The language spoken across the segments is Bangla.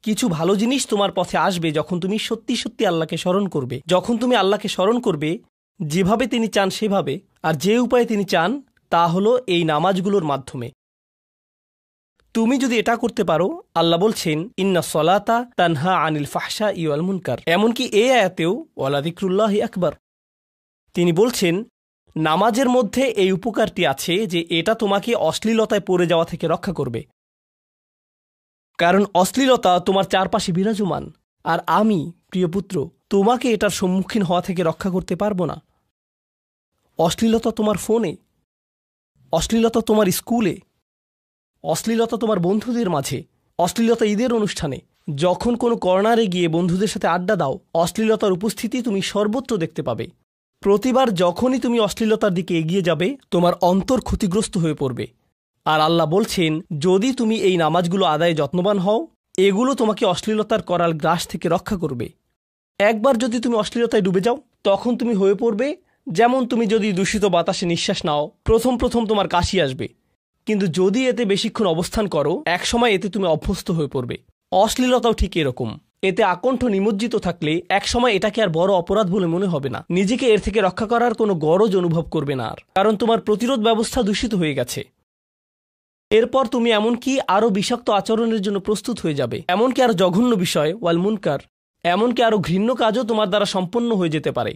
কিছু ভালো জিনিস তোমার পথে আসবে যখন তুমি সত্যি সত্যি আল্লাহকে স্মরণ করবে। যখন তুমি আল্লাহকে স্মরণ করবে যেভাবে তিনি চান সেভাবে, আর যে উপায়ে তিনি চান তা হলো এই নামাজগুলোর মাধ্যমে। তুমি যদি এটা করতে পারো, আল্লাহ বলছেন ইন্না সলাতা তানহা আনিল ফাহশা ওয়াল মুনকার। এমনকি এই আয়াতেও ওয়ালা যিকরুল্লাহি আকবার, তিনি বলছেন নামাজের মধ্যে এই উপকারটি আছে যে এটা তোমাকে অশ্লীলতায় পড়ে যাওয়া থেকে রক্ষা করবে। কারণ অশ্লীলতা তোমার চারপাশে বিরাজমান, আর আমি প্রিয় পুত্র তোমাকে এটার সম্মুখীন হওয়া থেকে রক্ষা করতে পারবো না। অশ্লীলতা তোমার ফোনে, অশ্লীলতা তোমার স্কুলে, অশ্লীলতা তোমার বন্ধুদের মাঝে, অশ্লীলতা ঈদের অনুষ্ঠানে, যখন কোনো কর্নারে গিয়ে বন্ধুদের সাথে আড্ডা দাও, অশ্লীলতার উপস্থিতি তুমি সর্বত্র দেখতে পাবে। প্রতিবার যখনই তুমি অশ্লীলতার দিকে এগিয়ে যাবে তোমার অন্তর ক্ষতিগ্রস্ত হয়ে পড়বে। আর আল্লাহ বলছেন যদি তুমি এই নামাজগুলো আদায়ে যত্নবান হও, এগুলো তোমাকে অশ্লীলতার করাল গ্রাস থেকে রক্ষা করবে। একবার যদি তুমি অশ্লীলতায় ডুবে যাও তখন তুমি হয়ে পড়বে যেমন তুমি যদি দূষিত বাতাসে নিঃশ্বাস নাও, প্রথম তোমার কাশি আসবে, কিন্তু যদি এতে বেশিক্ষণ অবস্থান করো একসময় এতে তুমি অভ্যস্ত হয়ে পড়বে। অশ্লীলতাও ঠিক এরকম, এতে আকণ্ঠ নিমজ্জিত থাকলে একসময় এটাকে আর বড় অপরাধ বলে মনে হবে না, নিজেকে এর থেকে রক্ষা করার কোনো গরজ অনুভব করবে না আর, কারণ তোমার প্রতিরোধ ব্যবস্থা দূষিত হয়ে গেছে। এরপর তুমি এমনকি আরও বিষাক্ত আচরণের জন্য প্রস্তুত হয়ে যাবে, এমনকি আরও জঘন্য বিষয় ওয়াল মুনকার, এমনকি আরও ঘৃণ্য কাজও তোমার দ্বারা সম্পন্ন হয়ে যেতে পারে।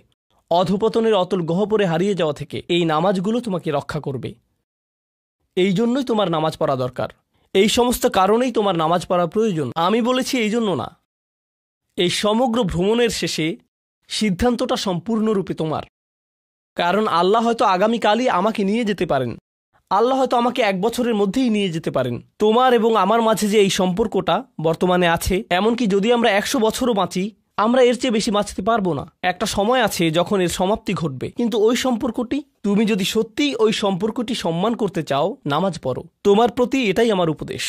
অধপতনের অতল গহ্বরে হারিয়ে যাওয়া থেকে এই নামাজগুলো তোমাকে রক্ষা করবে। এই জন্যই তোমার নামাজ পড়া দরকার, এই সমস্ত কারণেই তোমার নামাজ পড়া প্রয়োজন। আমি বলেছি এই জন্য না, এই সমগ্র ভ্রমণের শেষে সিদ্ধান্তটা সম্পূর্ণরূপে তোমার। কারণ আল্লাহ হয়তো আগামীকালই আমাকে নিয়ে যেতে পারেন, আল্লাহ হয়তো আমাকে 1 বছরের মধ্যেই নিয়ে যেতে পারেন। তোমার এবং আমার মাঝে যে এই সম্পর্কটা বর্তমানে আছে, এমনকি যদি আমরা 100 বছরও বাঁচি আমরা এর চেয়ে বেশি বাঁচতে পারবো না। একটা সময় আছে যখন এর সমাপ্তি ঘটবে, কিন্তু ওই সম্পর্কটি, তুমি যদি সত্যিই ওই সম্পর্কটি সম্মান করতে চাও নামাজ পড়ো। তোমার প্রতি এটাই আমার উপদেশ।